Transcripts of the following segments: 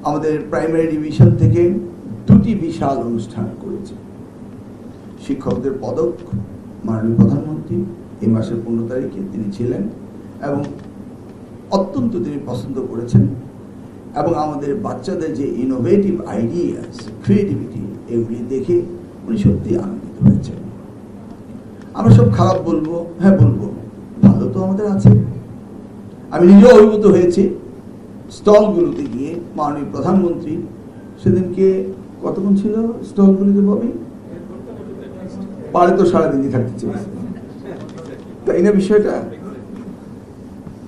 আমাদের primary division থেকে 2টি বিশাল অনুষ্ঠান করেছে। শিক্ষকদের পদক মাননীয় প্রধানমন্ত্রী এই মাসের 15 তারিখে তিনি ছিলেন এবং অত্যন্ত তিনি পছন্দ করেছেন, এবং আমাদের বাচ্চাদের যে ইনোভেটিভ আইডিয়াস, ক্রিয়েটিভিটি, এগুলি দেখে উনি সত্যি আনন্দিত হয়েছেন। আমরা সব খারাপ বলবো? হ্যাঁ বলবো, ভালো তো আমাদের আছে। আমি নিজেও অভিভূত হয়েছি স্টলগুলোতে গিয়ে। মাননীয় প্রধানমন্ত্রী সেদিনকে কতক্ষণ ছিল স্টলগুলিতে? ববি পারে তো সারাদিনই থাকতে চেয়েছে, তাই না? বিষয়টা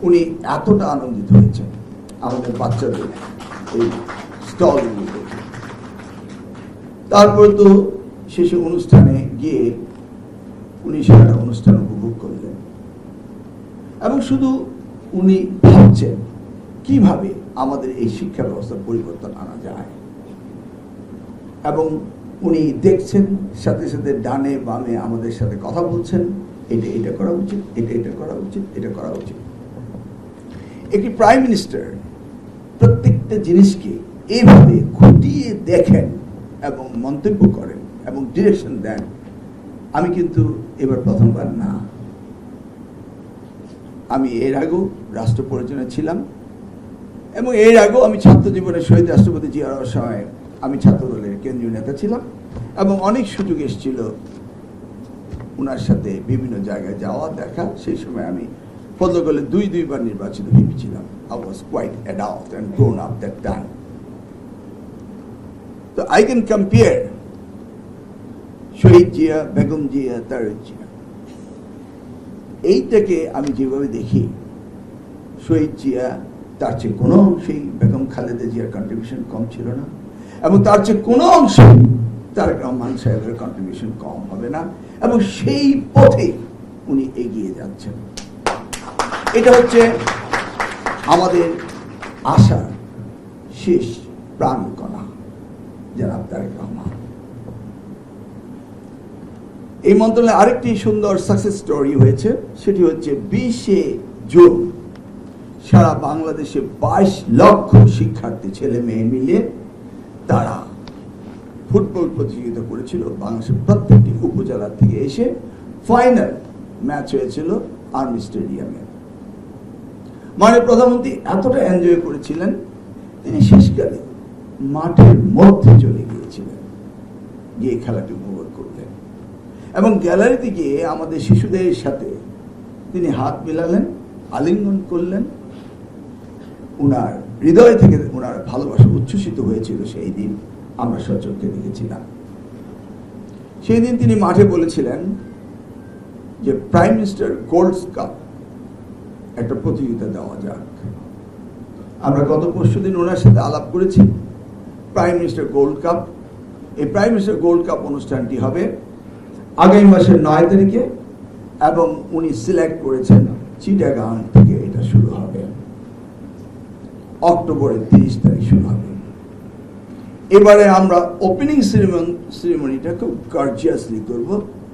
উনি এতটা আনন্দিত হয়েছেন আমাদের বাচ্চাদের এই স্টলগুলো দেখে। তারপর তো শেষে অনুষ্ঠানে গিয়ে উনি সেটা অনুষ্ঠান উপভোগ করলেন, এবং শুধু উনি ভাবছেন কিভাবে আমাদের এই শিক্ষা ব্যবস্থার পরিবর্তন আনা যায়, এবং উনি দেখছেন সাথে সাথে ডানে বামে আমাদের সাথে কথা বলছেন, এটা করা উচিত, এটা করা উচিত, এটা করা উচিত। একটি প্রাইম মিনিস্টার প্রত্যেকটা জিনিসকে এইভাবে খুঁটিয়ে দেখেন এবং মন্তব্য করেন এবং ডিরেকশন দেন, আমি কিন্তু এবার প্রথমবার না। আমি এর আগেও রাষ্ট্র পরিচালনায় ছিলাম, এবং এর আগেও আমি ছাত্র জীবনের শহীদ রাষ্ট্রপতি জিয়া রহমানের সময় আমি ছাত্র দলের কেন্দ্রীয় নেতা ছিলাম, এবং অনেক সুযোগ এসেছিল ওনার সাথে বিভিন্ন জায়গায় যাওয়া দেখা। সেই সময় আমি ফজলগলে দুইবার নির্বাচিত ভিপি ছিলাম। I was quite adult and grown up that time. So I can compare শহীদ জিয়া, বেগম জিয়া, তারেক জিয়া। এইটাকে আমি যেভাবে দেখি, শহীদ জিয়া তার চেয়ে কোনো অংশেই বেগম খালেদা জিয়ার কন্ট্রিবিউশন কম ছিল না, এবং তার চেয়ে কোনো অংশে তারেক রহমান সাহেবের কন্ট্রিবিউশন কম হবে না, এবং সেই পথে উনি এগিয়ে যাচ্ছেন। এটা হচ্ছে আমাদের আশার শেষ প্রাণকণা, জনাব তারেক রহমান। এই মন্ত্রণালয়ে আরেকটি সুন্দর সাকসেস স্টোরি হয়েছে, সেটি হচ্ছে 20শে জুন সারা বাংলাদেশে 22 লক্ষ শিক্ষার্থী ছেলে মেয়ে মিলে তারা ফুটবল প্রতিযোগিতা করেছিল। বাংলাদেশের প্রত্যেকটি উপজেলা থেকে এসে ফাইনাল ম্যাচ হয়েছিল আর্মি স্টেডিয়ামে। মাননীয় প্রধানমন্ত্রী এতটা এনজয় করেছিলেন, তিনি শেষকালে মাঠের মধ্যে চলে গিয়েছিলেন, গিয়ে খেলাটি উপভোগ করলেন, এবং গ্যালারিতে গিয়ে আমাদের শিশুদের সাথে তিনি হাত মেলালেন, আলিঙ্গন করলেন। উনার হৃদয় থেকে উনার ভালোবাসা উচ্ছ্বসিত হয়েছিল। সেই দিন আমরা সচক্ষে দেখেছিলাম। সেই দিন তিনি মাঠে বলেছিলেন যে প্রাইম মিনিস্টার গোল্ড কাপ একটা প্রতিযোগিতা দেওয়া যাক। আমরা গত পরশুদিন ওনার সাথে আলাপ করেছি প্রাইম মিনিস্টার গোল্ড কাপ। এই প্রাইম মিনিস্টার গোল্ড কাপ অনুষ্ঠানটি হবে আগামী মাসের 9 তারিখে, এবং উনি সিলেক্ট করেছেন চিটাগাং থেকে এটা শুরু হবে, অক্টোবরের 30 তারিখ শুরু হবে। এবারে আমরা ওপেনিং সেরেমনিটা খুব গর্জিয়াসলি করব,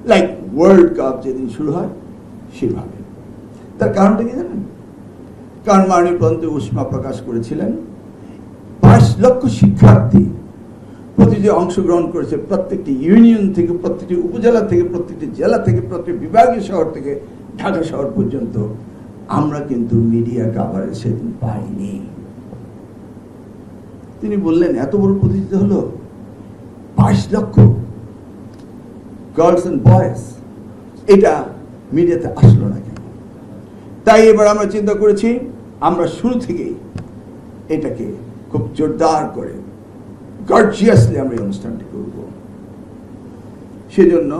লাইক ওয়ার্ল্ড কাপ যেদিন শুরু হয় সেভাবে। তার কারণটা কি জানেন? কারণ মাননীয় প্রধানমন্ত্রী উষ্মা প্রকাশ করেছিলেন 22 লক্ষ শিক্ষার্থী প্রতিযোগিতায় অংশগ্রহণ করেছে, প্রত্যেকটি ইউনিয়ন থেকে, প্রত্যেকটি উপজেলা থেকে, প্রত্যেকটি জেলা থেকে, প্রত্যেকটি বিভাগীয় শহর থেকে ঢাকা শহর পর্যন্ত। আমরা কিন্তু মিডিয়া কাভারেজ সেদিন পাইনি। তিনি বললেন এত বড় প্রতিযোগিতা হলো, 22 লক্ষ গার্লস এন্ড বয়েজ, এটা মিডিয়াতে আসলো না কেন? তাই এবার আমরা চিন্তা করেছি আমরা শুরু থেকেই এটাকে খুব জোরদার করে গর্জিয়াসলি আমরা এই অনুষ্ঠানটি করব। সেজন্য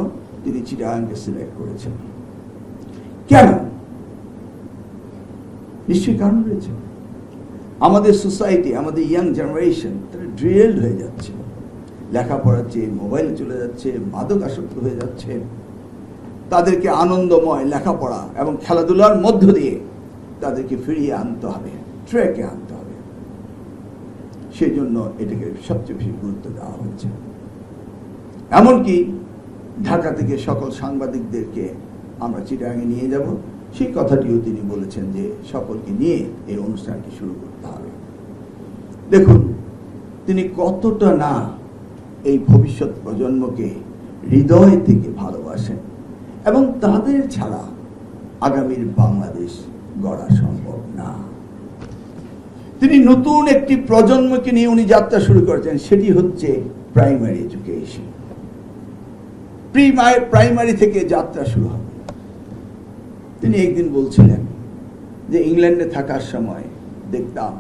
তিনি চিটাগাংকে সিলেক্ট করেছেন। কেন? নিশ্চয়ই কারণ রয়েছে। আমাদের সোসাইটি, আমাদের ইয়াং জেনারেশন তারা ড্রিল্ড হয়ে যাচ্ছে, লেখাপড়ার চেয়ে মোবাইলে চলে যাচ্ছে, মাদক আসক্ত হয়ে যাচ্ছে। তাদেরকে আনন্দময় লেখাপড়া এবং খেলাধুলার মধ্য দিয়ে তাদেরকে ফিরিয়ে আনতে হবে, ট্র্যাকে আনতে হবে। সেই জন্য এটাকে সবচেয়ে বেশি গুরুত্ব দেওয়া হয়েছে। এমনকি ঢাকা থেকে সকল সাংবাদিকদেরকে আমরা চিটাগাংয়ে নিয়ে যাব, সেই কথাটিও তিনি বলেছেন যে সকলকে নিয়ে এই অনুষ্ঠানটি শুরু করতে হবে। দেখুন, তিনি কতটা না এই ভবিষ্যৎ প্রজন্মকে হৃদয় থেকে ভালোবাসেন এবং তাদের ছাড়া আগামীর বাংলাদেশ গড়া সম্ভব না। তিনি নতুন একটি প্রজন্মকে নিয়ে উনি যাত্রা শুরু করেছেন, সেটি হচ্ছে প্রাইমারি এডুকেশন। প্রাইমারি থেকে যাত্রা শুরু হবে। তিনি একদিন বলছিলেন যে ইংল্যান্ডে থাকার সময় দেখতাম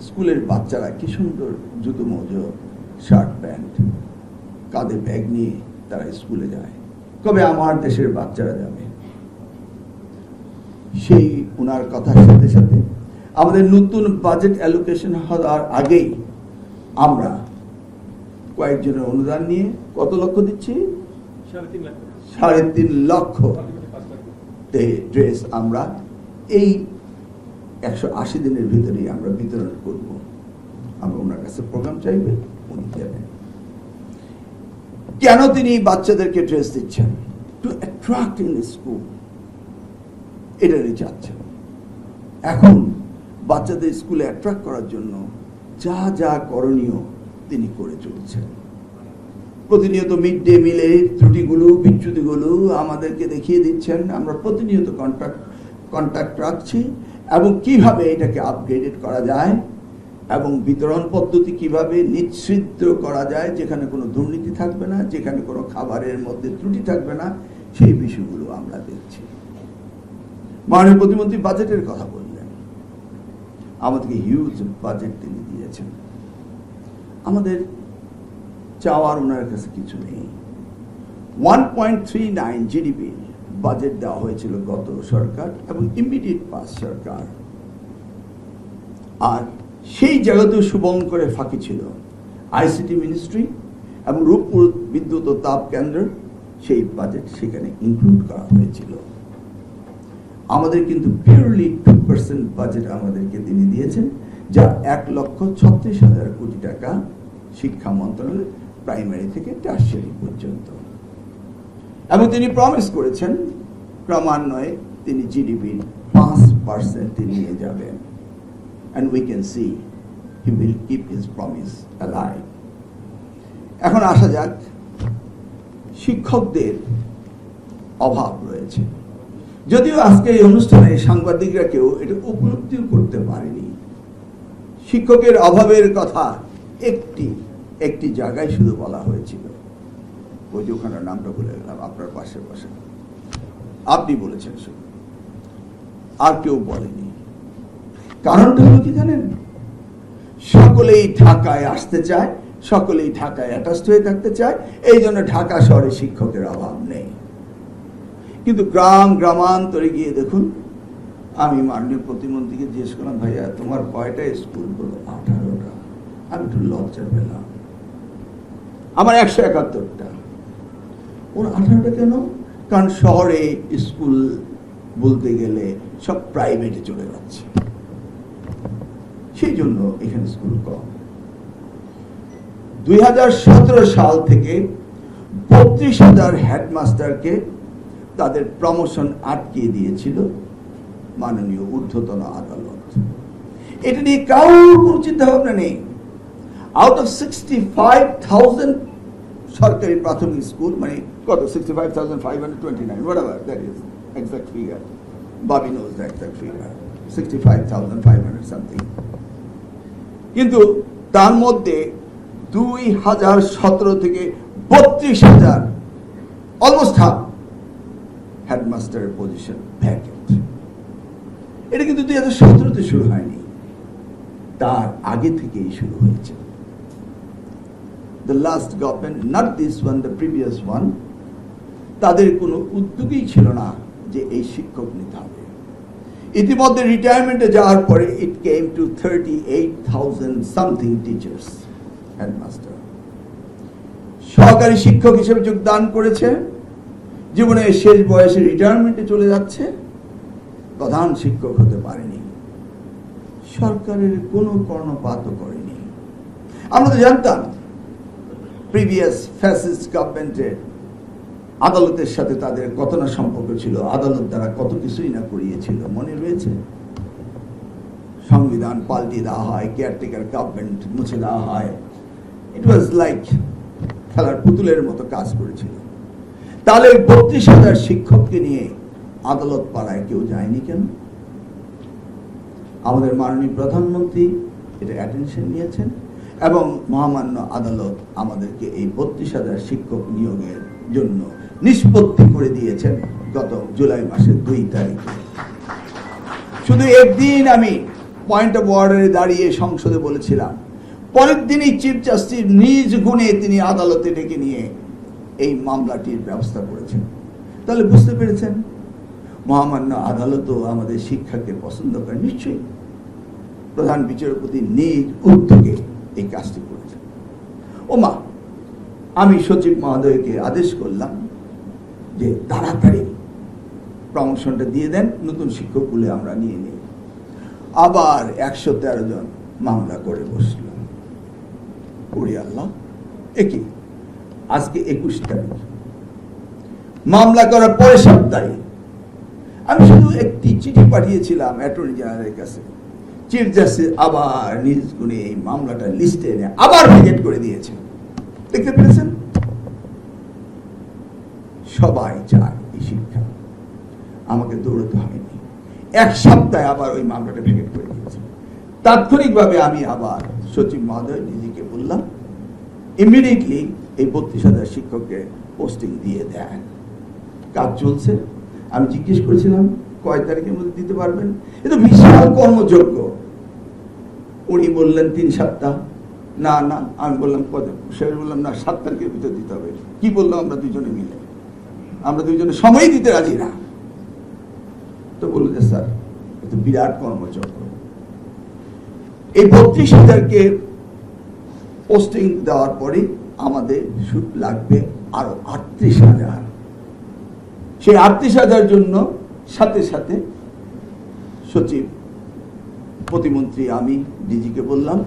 স্কুলের বাচ্চারা কি সুন্দর জুতো মোজো, শার্ট প্যান্ট, কাঁধে ব্যাগ নিয়ে তারা স্কুলে যায়, কবে আমার দেশের বাচ্চারা যাবে? সেই ওনার কথার সাথে সাথে আমাদের নতুন বাজেট অ্যালোকেশন হওয়ার আগেই আমরা কয়েকজনের অনুদান নিয়ে কত লক্ষ দিচ্ছি? 3.5 লক্ষ ড্রেস আমরা এই 180 দিনের ভিতরেই আমরা বিতরণ করব। আমরা ওনার কাছে প্রোগ্রাম চাইবে, উনি দেবেন। কেন তিনি বাচ্চাদেরকে ড্রেস দিচ্ছেন? Two attract in the school, এটারই চাচ্ছেন। এখন বাচ্চাদের স্কুলে অ্যাট্রাক্ট করার জন্য যা যা করণীয় তিনি করে চলছেন। প্রতিনিয়ত মিড ডে মিলের ত্রুটিগুলো, বিচ্যুতিগুলো আমাদেরকে দেখিয়ে দিচ্ছেন। আমরা প্রতিনিয়ত কন্ট্যাক্ট রাখছি এবং কিভাবে এটাকে আপগ্রেডেড করা যায় এবং বিতরণ পদ্ধতি কিভাবে নিশ্চিদ্র করা যায়, যেখানে কোনো দুর্নীতি থাকবে না, যেখানে কোনো খাবারের মধ্যে ত্রুটি থাকবে না, সেই বিষয়গুলো আমরা দেখছি। মাননীয় প্রতিমন্ত্রী বাজেটের কথা বললেন, আমাদেরকে হিউজ বাজেট তিনি দিয়েছেন। আমাদের চাওয়ার ওনার কাছে কিছু নেই। 1.39 জিডিপি বাজেট দেওয়া হয়েছিল গত সরকার এবং ইমিডিয়েট পাস সরকার, আর সেই জায়গাতেও শুভঙ্করের ফাঁকি ছিল। আইসিটি মিনিস্ট্রি এবং রূপপুর বিদ্যুৎ ও তাপ কেন্দ্র, সেই বাজেট সেখানে ইনক্লুড করা হয়েছিল। আমাদের কিন্তু পিওরলি 2% বাজেট আমাদেরকে তিনি দিয়েছেন, যা 1,36,000 কোটি টাকা শিক্ষা মন্ত্রণালয় প্রাইমারি থেকে টারশিয়ারি পর্যন্ত। এবং তিনি প্রমিস করেছেন ক্রমান্বয়ে তিনি জিডিপির 5% নিয়ে যাবেন। And we can see he will keep his promise alive. এখন আসা যাক, শিক্ষকদের অভাব রয়েছে। যদিও আজকে এই অনুষ্ঠানে সাংবাদিকরা কেউ এটা উপলব্ধি করতে পারেনি। শিক্ষকের অভাবের কথা একটি জায়গায় শুধু বলা হয়েছিল, ওই যে ওখানে নামটা বলে গেলাম, আপনার পাশে পাশে আপনি বলেছেন শুধু, আর কেউ বলেনি। কারণটা হলো কি জানেন? সকলেই ঢাকায় আসতে চায়, সকলেই ঢাকায় অ্যাটাচড হয়ে থাকতে চায়, এই জন্য ঢাকা শহরে শিক্ষকের অভাব নেই। কিন্তু গ্রামান্তরে গিয়ে দেখুন, আমি মাননীয় প্রতিমন্ত্রীকে জিজ্ঞেস করলাম, ভাইয়া তোমার কয়টা স্কুল? বললো 18টা। আমি একটু লজ্জা পেলাম। আমার 171টা। ওর 18টা কেন? কারণ শহরে স্কুল বলতে গেলে সব প্রাইভেটে চলে যাচ্ছে, সেই জন্য এখানে স্কুল কম। 2017 সাল থেকে 32,000 হেডমাস্টারকে তাদের প্রমোশন আটকিয়ে দিয়েছিল মাননীয় ঊর্ধ্বতন আদালত। এটা নিয়ে কারোর কোনো চিন্তা ভাবনা নেই। আউট অফ 65,000 সরকারি প্রাথমিক স্কুল, মানে কত, 65,529, whatever that is exact figure, Bobby knows the exact figure, 65,500 something, কিন্তু তার মধ্যে 2017 থেকে 32,000, অলমোস্ট হাফ হেডমাস্টারের পজিশন ভ্যাকেন্ট। এটা কিন্তু 2017-তে শুরু হয়নি, তার আগে থেকেই শুরু হয়েছে। The last government, not this one, the previous one, তাদের কোনো উদ্যোগই ছিল না যে এই শিক্ষক নিতে হবে। ইতিমধ্যে রিটায়ারমেন্টে যাওয়ার পরে it came to 38,000 something teachers, headmaster। সহকারী শিক্ষক হিসেবে যোগদান করেছে, জীবনের শেষ বয়সে রিটায়ারমেন্টে চলে যাচ্ছে, প্রধান শিক্ষক হতে পারেনি। সরকারের কোনো কর্ণপাতও করেনি। আমরা তো জানতাম প্রিভিয়াস ফ্যাসিস্ট গভর্নমেন্টের আদালতের সাথে তাদের কত না সম্পর্ক ছিল, আদালত দ্বারা কত কিছুই না করিয়েছিল, মনে রয়েছে। সংবিধান পাল্টে দেওয়া হয়, কেয়ারটেকার গভর্নমেন্ট মুছে দেওয়া হয়। ইট ওয়াজ লাইক খেলার পুতুলের মতো কাজ করেছিল। তাহলে 32,000 শিক্ষককে নিয়ে আদালত পাড়ায় কেউ যায়নি কেন? আমাদের মাননীয় প্রধানমন্ত্রী এটা অ্যাটেনশন নিয়েছেন এবং মহামান্য আদালত আমাদেরকে এই 32,000 শিক্ষক নিয়োগের জন্য নিষ্পত্তি করে দিয়েছেন গত জুলাই মাসের 2 তারিখে। শুধু একদিন আমি পয়েন্ট অফ অর্ডারে দাঁড়িয়ে সংসদে বলেছিলাম, পরের দিনই চিফ জাস্টিস নিজ গুণে তিনি আদালতে ডেকে নিয়ে এই মামলাটির ব্যবস্থা করেছেন। তাহলে বুঝতে পেরেছেন মহামান্য আদালতও আমাদের শিক্ষাকে পছন্দ করে। নিশ্চয়ই প্রধান বিচারপতি নিজ উদ্যোগে এই কাজটি করেছেন। ওমা, আমি সচিব মহোদয়কে আদেশ করলাম যে তাড়াতাড়ি প্রমোশনটা দিয়ে দেন, নতুন শিক্ষকগুলো আমরা নিয়ে নিই। আবার 113 জন মামলা করে বসল। ওরে আল্লাহ, একই আজকে 21 তারিখ, মামলা করার পরের সপ্তাহে আমি শুধু একটি চিঠি পাঠিয়েছিলাম অ্যাটর্নি জেনারেলের কাছে। চিফ জাস্টিস আবার নিজ গুণে এই মামলাটা লিস্টে এনে আবার ভেকেট করে দিয়েছেন। দেখতে পেরেছেন? সবাই চায় এই শিক্ষা, আমাকে দৌড়তে হয়নি। 1 সপ্তাহে আবার ওই মামলাটা ভেকেট করে দিয়েছে। তাৎক্ষণিকভাবে আমি আবার সচিব মহোদয় নিজেকে বললাম, ইমিডিয়েটলি এই 32,000 শিক্ষককে পোস্টিং দিয়ে দেন। কাজ চলছে। আমি জিজ্ঞেস করেছিলাম কয় তারিখের মধ্যে দিতে পারবেন? এ তো বিশাল কর্মযজ্ঞ। উনি বললেন 3 সপ্তাহ। না না, আমি বললাম কত? সে বললাম না, 7 তারিখের ভিতরে দিতে হবে। কি বললাম? আমরা দুজনে মিলে, আমরা দুজনে সময় দিতে রাজি না। তো বললো যে স্যার, এত বিরাট কর্মযজ্ঞ, এই 32,000কে পোস্টিং দেওয়ার পরে আমাদের লাগবে আরো 38,000। সেই 38,000 জন্য সাথে সাথে সচিব, প্রতিমন্ত্রী, আমি ডিজিকে বললাম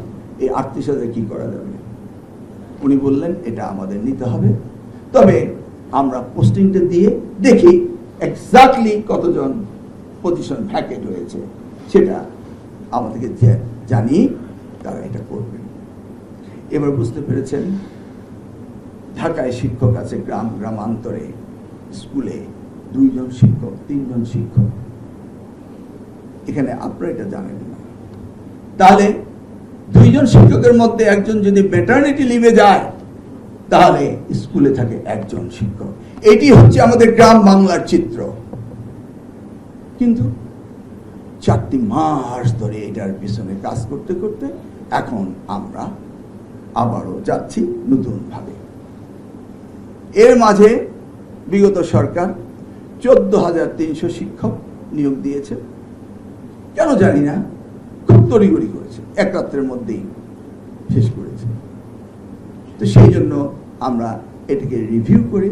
এই 38,000 কি করা যাবে? উনি বললেন এটা আমাদের নিতে হবে, তবে আমরা পোস্টিংটা দিয়ে দেখি এক্স্যাক্টলি কতজন পজিশন ভ্যাকেট হয়েছে, সেটা আমাদেরকে জানিয়ে তারা এটা করবেন। এবার বুঝতে পেরেছেন, ঢাকায় শিক্ষক আছে গ্রাম গ্রামান্তরে, স্কুলে 2 জন শিক্ষক, 3 জন শিক্ষক। এখানে আপনারা এটা জানেন না। তাহলে 2 জন শিক্ষকের মধ্যে একজন যদি ম্যাটারনিটি লিভে যায়, তাহলে স্কুলে থাকে 1 জন শিক্ষক। এটি হচ্ছে আমাদের গ্রাম বাংলার চিত্র। কিন্তু 4টি মাস ধরে এটার পিছনে কাজ করতে করতে এখন আমরা আবারও যাচ্ছি নতুন ভাবে। এর মাঝে বিগত সরকার 14,300 শিক্ষক নিয়োগ দিয়েছে। কেন জানি না, খুব তড়িঘড়ি করেছে, 1 রাত্রের মধ্যেই শেষ করেছে। তো সেই জন্য আমরা এটাকে রিভিউ করে,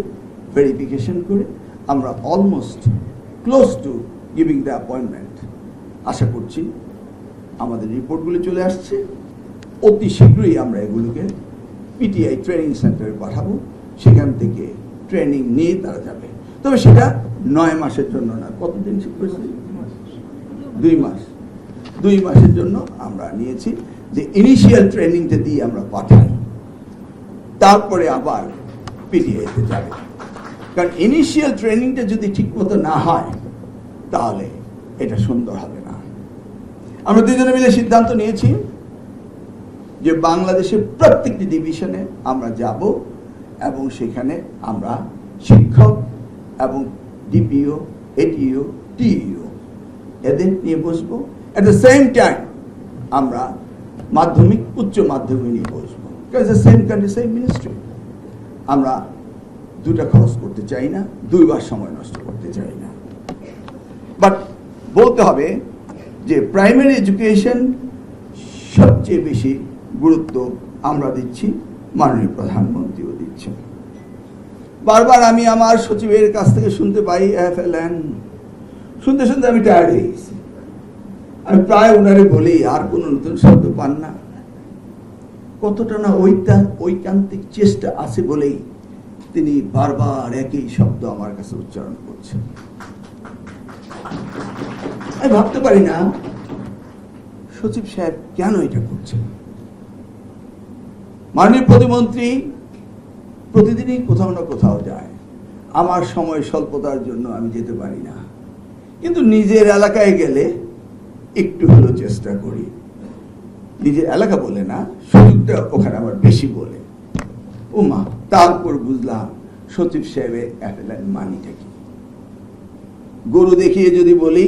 ভেরিফিকেশন করে আমরা almost close to giving the appointment. আশা করছি আমাদের রিপোর্টগুলো চলে আসছে, অতি শীঘ্রই আমরা এগুলোকে পিটিআই ট্রেনিং সেন্টারে পাঠাবো। সেখান থেকে ট্রেনিং নিয়ে তারা যাবে। তবে সেটা 9 মাসের জন্য না। কতদিন শিখেছি? 2 মাস। 2 মাসের জন্য আমরা নিয়েছি যে ইনিশিয়াল ট্রেনিংটা দিয়ে আমরা পাঠাই, তারপরে আবার পিটিআইতে যাবে। কারণ ইনিশিয়াল ট্রেনিংটা যদি ঠিকমতো না হয় তাহলে এটা সুন্দর হবে না। আমরা 2 জনে মিলে সিদ্ধান্ত নিয়েছি যে বাংলাদেশের প্রত্যেকটি ডিভিশনে আমরা যাব এবং সেখানে আমরা শিক্ষক এবং ডিপিও, এটিও, টিইও এদের নিয়ে বসবো। এট দ্য সেম টাইম আমরা মাধ্যমিক, উচ্চ মাধ্যমিক নিয়ে বসবো। Same country, same ministry. আমরা 2টা খরচ করতে চাই না, 2 বার সময় নষ্ট করতে চাই না। বাট বলতে হবে যে প্রাইমারি এডুকেশন সবচেয়ে বেশি গুরুত্ব আমরা দিচ্ছি, মাননীয় প্রধানমন্ত্রীও দিচ্ছেন। বারবার আমি আমার সচিবের কাছ থেকে শুনতে পাই FLN, শুনতে শুনতে আমি টায়ার্ড হয়ে গেছি। আমি প্রায় ওনারে বলি, আর কোন নতুন শব্দ পান না? কতটা না ঐকান্তিক চেষ্টা আছে বলেই তিনি বারবার একই শব্দ আমার কাছে উচ্চারণ করছেন। আমি ভাবতে পারি না সচিব সাহেব কেন এটা করছেন? মাননীয় প্রতিমন্ত্রী প্রতিদিনই কোথাও না কোথাও যায়। আমার সময় স্বল্পতার জন্য আমি যেতে পারি না, কিন্তু নিজের এলাকায় গেলে একটু হলেও চেষ্টা করি। নিজের এলাকা বলে না, সুযোগটা ওখানে আবার বেশি বলে। ও মা, তারপর বুঝলাম সচিব সাহেবের অ্যাপেলাইন মানিটা কি। গরু দেখিয়ে যদি বলি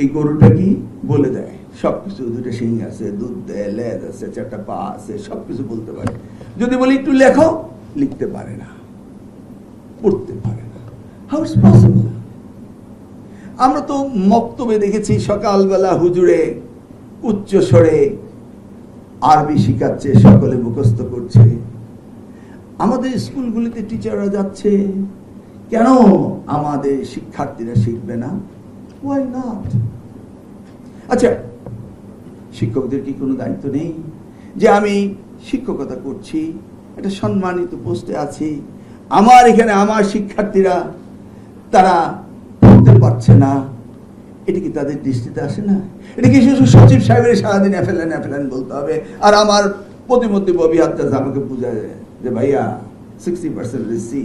এই গরুটা কি, বলে দেয় সবকিছু। দুটো শিং আছে, দুধ দেয়, লেজ আছে, চারটা পা আছে, সবকিছু বলতে পারে। যদি বলি একটু লেখো, লিখতে পারে না, পড়তে পারে না। How is possible? আমরা তো মক্তবে দেখেছি সকালবেলা হুজুরে উচ্চ স্বরে আরবি শিখাচ্ছে, সকলে মুখস্থ করছে। আমাদের স্কুলগুলিতে টিচাররা যাচ্ছে, কেন আমাদের শিক্ষার্থীরা শিখবে না? Why not? আচ্ছা, শিক্ষকদের কি কোনো দায়িত্ব নেই যে আমি শিক্ষকতা করছি, একটা সম্মানিত পোস্টে আছি, আমার এখানে আমার শিক্ষার্থীরা তারা পড়তে পারছে না, এটা কি তাদের দৃষ্টিতে আসে না? এটা কি শুধু সচিব সাহেবের সারাদিন অ্যাফেলান বলতে হবে, আর আমার প্রতিমন্ত্রী ববি হাত্তাজ আমাকে বুঝায় যে ভাইয়া 60% সি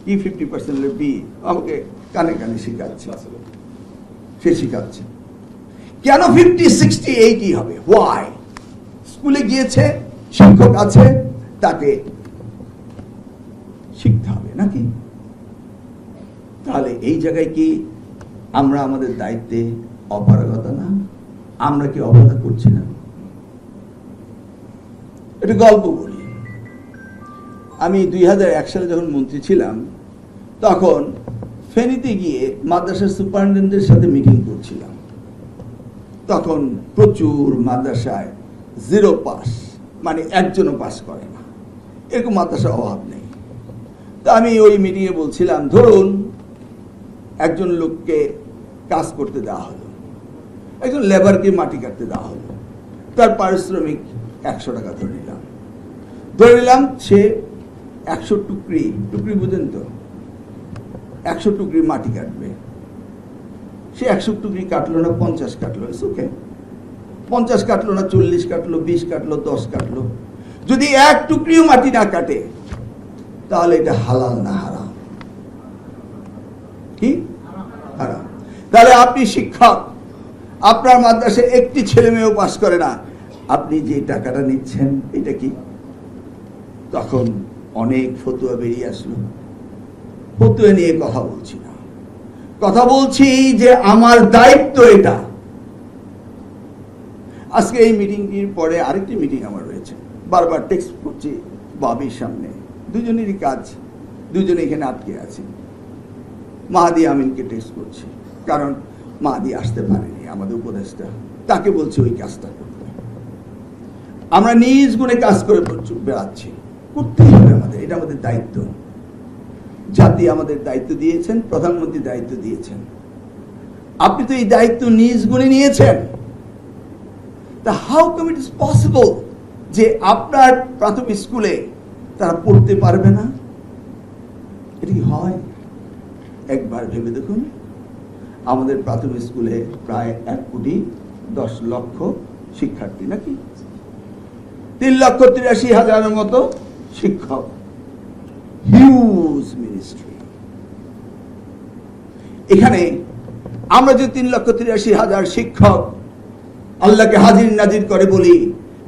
কি 50% বি, আমাকে কানে কানে শিখাচ্ছে, সে শিখাচ্ছে। কেন 50, 60, 80 হবে? ওয়াই? স্কুলে গিয়েছে, শিক্ষক আছে, তাকে শিখতে হবে নাকি? তাহলে এই জায়গায় কি আমরা আমাদের দায়িত্বে অপারগতা না? আমরা কি অবহেলা করছি না? একটা গল্প বলি। আমি 2001 সালে যখন মন্ত্রী ছিলাম, তখন ফেনীতে গিয়ে মাদ্রাসার সুপারিনটেন্ডেন্টের সাথে মিটিং করছিলাম। তখন প্রচুর মাদ্রাসায় 0 পাস, মানে একজনও পাস করে না, এরকম মাদ্রাসার অভাব নেই। তো আমি ওই মিটিংয়ে বলছিলাম, ধরুন একজন লোককে কাজ করতে দেওয়া হলো, একজন লেবারকে মাটি কাটতে দেওয়া হলো, তার পারিশ্রমিক 100 টাকা ধরে নিলাম। সে 100 টুকরি বুঝেন তো, 100 টুকরি মাটি কাটবে। সে 100 টুকরি কাটলো না, 50 কাটলো, ওকে। 50 কাটলো না, 40 কাটলো, 20 কাটলো, 10 কাটলো। যদি 1 টুকরিও মাটি না কাটে, তাহলে এটা হালাল না হারাম? কি হারাম। তাহলে আপনি শিক্ষক, আপনার মাদ্রাসায় একটি ছেলে মেয়েও পাস করে না, আপনি যে টাকাটা নিচ্ছেন এটা কি? তখন অনেক ফতুয়া বেরিয়ে আসলো। ফতুয়া নিয়ে কথা বলছি না, কথা বলছি যে আমার দায়িত্ব এটা। আজকে এই মিটিংটির পরে আরেকটি মিটিং আমার রয়েছে, বারবার টেক্সট করছি বাবির সামনে, দুজনেরই কাজ, দুজনে এখানে আটকে আছি। মাহাদি আমিনকে টেক্সট করছি, কারণ মাহাদি আসতে পারেনি, আমাদের উপদেষ্টা, তাকে বলছি ওই কাজটা করতে। আমরা নিজ গুণে কাজ করে বেড়াচ্ছি, করতেই হবে আমাদের, এটা আমাদের দায়িত্ব। জাতি আমাদের দায়িত্ব দিয়েছেন, প্রধানমন্ত্রী দায়িত্ব দিয়েছেন, আপনি তো এই দায়িত্ব নিজ গুণে নিয়েছেন। তা how come it is possible যে আপনার প্রাথমিক স্কুলে তারা পড়তে পারবে না? এটা কি হয়? একবার ভেবে দেখুন, আমাদের প্রাথমিক স্কুলে প্রায় 1,10,00,000 শিক্ষার্থী, নাকি 3,83,000 মতো শিক্ষক। Huge ministry. এখানে আমরা যে 3,83,000 শিক্ষক আল্লাহকে হাজির নাজির করে বলি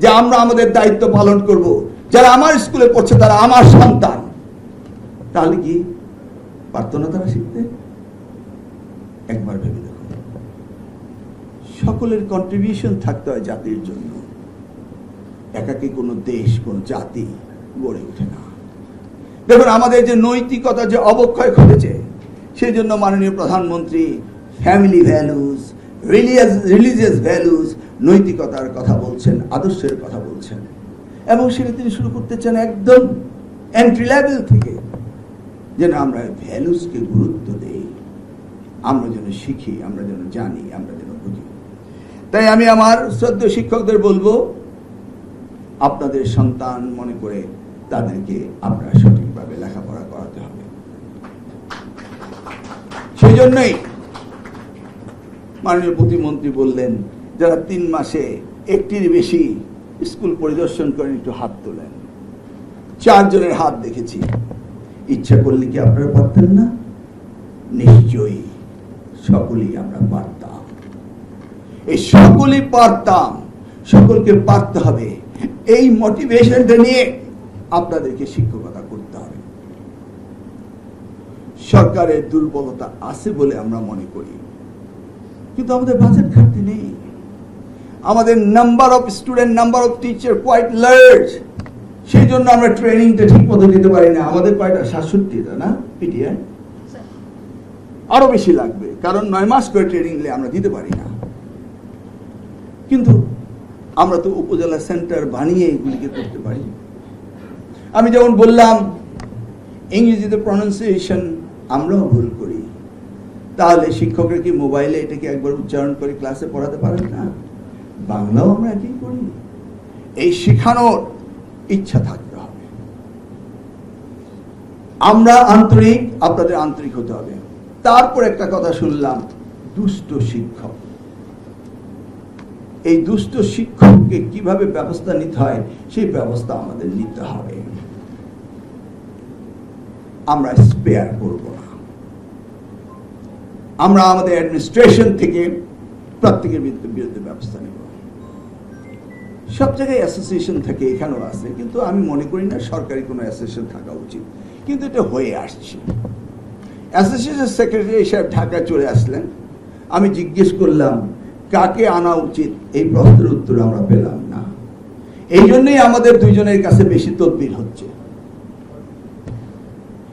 যে আমরা আমাদের দায়িত্ব পালন করব, যারা আমার স্কুলে পড়ছে তারা আমার সন্তান, তাহলে কি পারতো না তারা শিখতে? একবার ভেবে দেখুন, সকলের কন্ট্রিবিউশন থাকতে হয় জাতির জন্য। একাকী কোনো দেশ, কোনো জাতি গড়ে ওঠে না। দেখুন, আমাদের যে নৈতিকতা যে অবক্ষয় ঘটেছে, সেই জন্য মাননীয় প্রধানমন্ত্রী ফ্যামিলি ভ্যালুজ, রিলিজিয়াস ভ্যালুজ, নৈতিকতার কথা বলছেন, আদর্শের কথা বলছেন, এবং সেটা তিনি শুরু করতে চান একদম এন্ট্রি লেভেল থেকে, যেন আমরা ভ্যালুজকে গুরুত্ব দেই, আমরা যেন শিখি, আমরা যেন জানি, আমরা যেন বুঝি। তাই আমি আমার শ্রদ্ধেয় শিক্ষকদের বলবো, আপনাদের সন্তান মনে করে তাদেরকে আপনারা সঠিকভাবে লেখাপড়া করাতে হবে। সেই জন্যই মাননীয় প্রতিমন্ত্রী বললেন যারা 3 মাসে একটির বেশি স্কুল পরিদর্শন করেন একটু হাত তোলেন। 4 জনের হাত দেখেছি। ইচ্ছা করলে কি আপনারা পারতেন না? নিশ্চয়ই সকলেই আমরা পারতাম। এই সকলেই পারতাম, সকলকে পারতে হবে। এই মোটিভেশনটা নিয়ে আপনাদেরকে শিক্ষকতা করতে হবে। সরকারের দুর্বলতা আছে বলে আমরা মনে করি, কিন্তু আমাদের বাজেট ঘাটতি নেই। আমাদের number of student, number of teacher quite large. সেই জন্য আমরা ট্রেনিংটা ঠিক মতো দিতে পারি না। আমাদের কয়টা 67টা না পিটিআই? আরো বেশি লাগবে, কারণ 9 মাস করে ট্রেনিং নিলে আমরা দিতে পারি না। কিন্তু আমরা তো উপজেলা সেন্টার বানিয়ে এগুলিকে করতে পারি। আমি যেমন বললাম ইংরেজিতে প্রনাউন্সিয়েশন আমরাও ভুল করি, তাহলে শিক্ষকরা কি মোবাইলে এটাকে একবার উচ্চারণ করে ক্লাসে পড়াতে পারেন না? বাংলাও আমরা একই করি। এই শেখানোর ইচ্ছা থাকতে হবে। আমরা আন্তরিক, আপনাদের আন্তরিক হতে হবে। তারপর একটা কথা শুনলাম, দুষ্ট শিক্ষক। এই দুষ্ট শিক্ষককে কিভাবে ব্যবস্থা নিতে হয় সেই ব্যবস্থা আমাদের নিতে হবে। আমরা স্পেয়ার করব না। আমরা আমাদের অ্যাডমিনিস্ট্রেশন থেকে প্রত্যেকের বিরুদ্ধে ব্যবস্থা নেব। সব জায়গায় অ্যাসোসিয়েশন থাকে, এখানেও আছে, কিন্তু আমি মনে করি না সরকারি কোনো অ্যাসোসিয়েশন থাকা উচিত, কিন্তু এটা হয়ে আসছে। অ্যাসোসিয়েশন সেক্রেটারি সাহেব ঢাকায় চলে আসলেন। আমি জিজ্ঞেস করলাম কাকে আনা উচিত, এই প্রশ্নের উত্তর আমরা পেলাম না। এই জন্যই আমাদের দুইজনের কাছে বেশি তদবির হচ্ছে।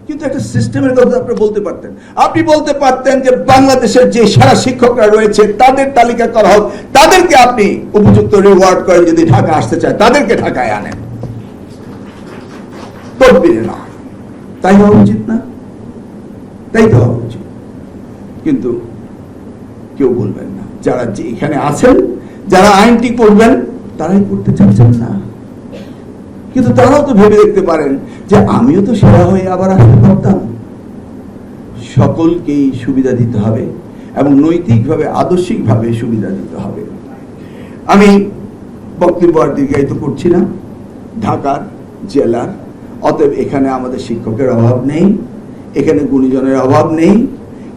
কিন্তু একটা সিস্টেমের কথা আপনি বলতে পারতেন। আপনি বলতে পারতেন যে বাংলাদেশের যে সেরা শিক্ষকরা রয়েছে তাদের তালিকা করা হোক, তাদেরকে আপনি উপযুক্ত রিওয়ার্ড করেন। যদি ঢাকা আসতে চায় তাদেরকে ঢাকায় আনেন, তদবিরে না। তাই হওয়া উচিত না? তাই তো হওয়া উচিত। কিন্তু কেউ বলবেন না। যারা এখানে আছেন, যারা আইনটি করবেন, তারাই করতে চাচ্ছেন না। কিন্তু তারাও তো ভেবে দেখতে পারেন যে আমিও তো সেরা হয়ে আবার আসতে পারতাম। সকলকেই সুবিধা দিতে হবে এবং নৈতিকভাবে, আদর্শিকভাবে সুবিধা দিতে হবে। আমি বক্তব্য আর দীর্ঘায়িত করছি না। ঢাকার জেলার, অতএব এখানে আমাদের শিক্ষকের অভাব নেই, এখানে গুণীজনের অভাব নেই।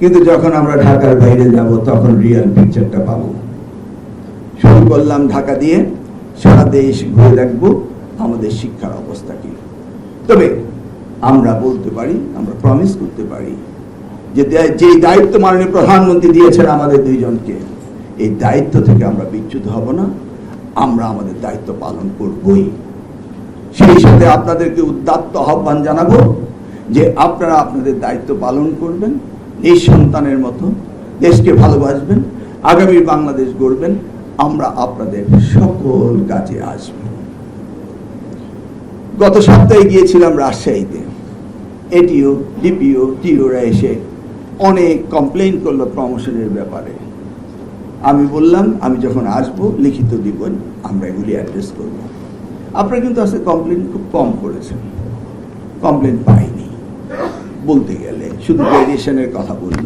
কিন্তু যখন আমরা ঢাকার বাইরে যাব তখন রিয়েল পিকচারটা পাবো। শুরু করলাম ঢাকা দিয়ে, সারা দেশ ঘুরে দেখবো আমাদের শিক্ষার অবস্থা কি। তবে আমরা বলতে পারি, আমরা প্রমিস করতে পারি যে যে দায়িত্ব মাননীয় প্রধানমন্ত্রী দিয়েছেন আমাদের দুইজনকে, এই দায়িত্ব থেকে আমরা বিচ্যুত হব না। আমরা আমাদের দায়িত্ব পালন করবই। সেই সাথে আপনাদেরকে উদাত্ত আহ্বান জানাবো যে আপনারা আপনাদের দায়িত্ব পালন করবেন, এই সন্তানের মতো দেশকে ভালোবাসবেন, আগামী বাংলাদেশ গড়বেন। আমরা আপনাদের সকল কাজে আসব। গত সপ্তাহে গিয়েছিলাম রাজশাহীতে। এটিও, ডিপিও, টিওরা এসে অনেক কমপ্লেইন করলো প্রমোশনের ব্যাপারে। আমি বললাম আমি যখন আসব লিখিত দিবেন, আমরা এগুলি অ্যাড্রেস করব। আপনারা কিন্তু আজকে কমপ্লেইন খুব কম করেছেন, কমপ্লেইন পাইনি বলতে গেলে, শুধু গ্র্যাজুয়েশনের কথা বলল।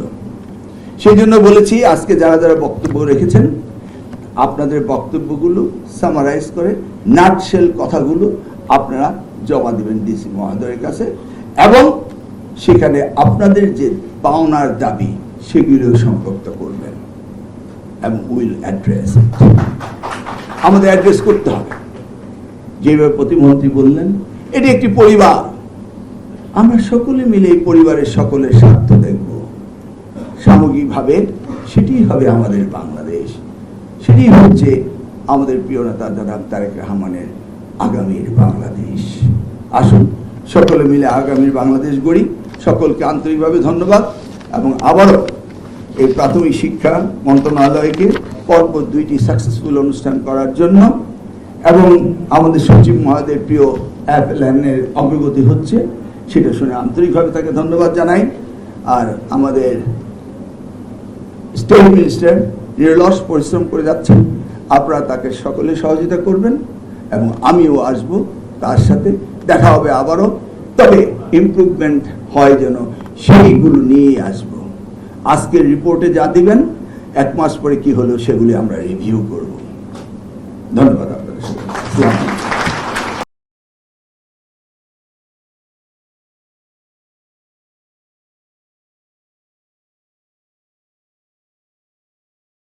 সেই জন্য বলেছি আজকে যারা যারা বক্তব্য রেখেছেন আপনাদের বক্তব্যগুলো সামারাইজ করে নাটশেল কথাগুলো আপনারা জমা দিবেন ডিসি মহোদয়ের কাছে, এবং সেখানে আপনাদের যে পাওনার দাবি সেগুলো সংযুক্ত করবেন এবং উইল অ্যাড্রেস। আমাদের অ্যাড্রেস করতে হবে। যেভাবে প্রতিমন্ত্রী বললেন, এটি একটি পরিবার। আমরা সকলে মিলে এই পরিবারের সকলের স্বার্থ দেখব। সামগ্রিকভাবে সেটি হবে আমাদের বাংলাদেশ, সেটি হচ্ছে আমাদের প্রিয় নেতা জনাব তারেক রহমানের আগামীর বাংলাদেশ। আসুন সকলে মিলে আগামীর বাংলাদেশ গড়ি। সকলকে আন্তরিকভাবে ধন্যবাদ এবং আবারও এই প্রাথমিক শিক্ষা মন্ত্রণালয়কে পরপর 2টি সাকসেসফুল অনুষ্ঠান করার জন্য, এবং আমাদের সচিব মহোদয়ের প্রিয় অ্যাপের অগ্রগতি হচ্ছে সেটা শুনে আন্তরিকভাবে তাকে ধন্যবাদ জানাই। আর আমাদের স্টেট মিনিস্টার নিরলস পরিশ্রম করে যাচ্ছেন, আপনারা তাকে সকলে সহযোগিতা করবেন এবং আমিও আসব, তার সাথে দেখা হবে আবারও। তবে ইমপ্রুভমেন্ট হয় যেন সেইগুলো নিয়েই আসব। আজকের রিপোর্টে যা দিবেন 1 মাস পরে কি হলো সেগুলি আমরা রিভিউ করব। ধন্যবাদ আপনাদের।